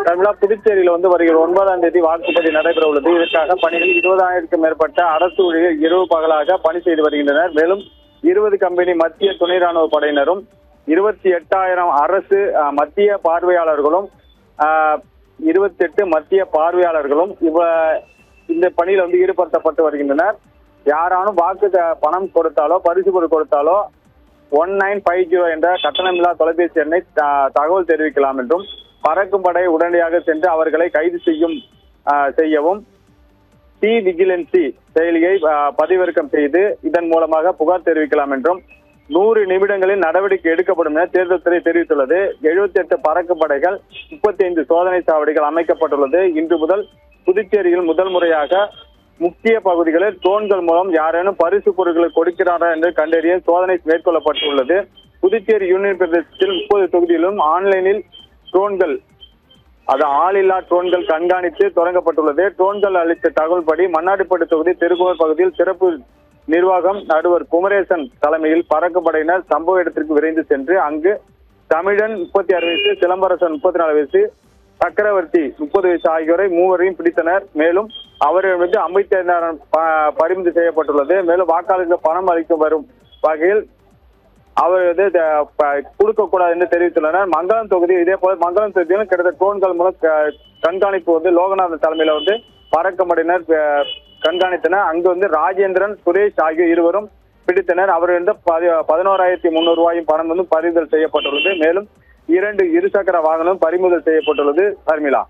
தமிழா புதுச்சேரியில் வருகிற 9ஆம் தேதி வாக்குப்பதிவு நடைபெற உள்ளது. இதற்காக பணிகள் 20,000க்கும் மேற்பட்ட அரசு ஊழியர்கள் இரவு பகலாக பணி செய்து வருகின்றனர். மேலும் 20 கம்பெனி மத்திய துணை ராணுவ படையினரும் 28,000 அரசு மத்திய பார்வையாளர்களும் 28 மத்திய பார்வையாளர்களும் இந்த பணியில் ஈடுபடுத்தப்பட்டு வருகின்றனர். யாரானும் வாக்கு பணம் கொடுத்தாலோ பரிசு பொருள் கொடுத்தாலோ 1950 என்ற கட்டணமில்லா தொலைபேசி எண்ணை தகவல் தெரிவிக்கலாம் என்றும், பறக்கும் படை உடனடியாக சென்று அவர்களை கைது செய்யவும் டி விஜிலன்சி செயலியை பதிவிறக்கம் செய்து இதன் மூலமாக புகார் தெரிவிக்கலாம் என்றும் 100 நிமிடங்களில் நடவடிக்கை எடுக்கப்படும் என தேர்தல் துறை தெரிவித்துள்ளது. 78 பறக்கும் படைகள் 35 சோதனை சாவடிகள் அமைக்கப்பட்டுள்ளது. இன்று முதல் புதுச்சேரியில் முதல் முறையாக முக்கிய பகுதிகளில் ட்ரோன்கள் மூலம் யாரேனும் பரிசு பொருட்களை கொடுக்கிறாரா என்று கண்டறிய சோதனை மேற்கொள்ளப்பட்டுள்ளது. புதுச்சேரி யூனியன் பிரதேசத்தில் 30 தொகுதியிலும் ஆன்லைனில் ட்ரோன்கள் ஆளில்லா ட்ரோன்கள் கண்காணித்து தொடங்கப்பட்டுள்ளது. ட்ரோன்கள் அளித்த தகவல்படி மண்ணாடிப்பட்டு தொகுதி திருக்குமர் பகுதியில் சிறப்பு நிர்வாகம் நடுவர் குமரேசன் தலைமையில் பறக்கும் படையினர் சம்பவ இடத்திற்கு விரைந்து சென்று அங்கு தமிழன் 36 வயசு, சிலம்பரசன் 34 வயசு, சக்கரவர்த்தி 30 வயசு ஆகியோரை மூவரையும் பிடித்தனர். மேலும் அவர்களிடமிருந்து 55,000 பறிமுதல் செய்யப்பட்டுள்ளது. மேலும் வாக்காளர்கள் பணம் அளிக்க வரும் வகையில் அவர் கொடுக்கக்கூடாது என்று தெரிவித்துள்ளனர். மங்களம் தொகுதி இதே போல மங்களம் தொகுதியிலும் கிட்டத்தட்ட ட்ரோன்கள் மூலம் கண்காணிப்பு லோகநாதன் தலைமையில பறக்கும் படையினர் கண்காணித்தனர். அங்கு ராஜேந்திரன், சுரேஷ் ஆகிய இருவரும் பிடித்தனர். அவர்களிடம் 11,300 ரூபாயும் பணம் பறிமுதல் செய்யப்பட்டுள்ளது. மேலும் 2 இருசக்கர வாகனம் பறிமுதல் செய்யப்பட்டுள்ளது. ஷர்மிளா.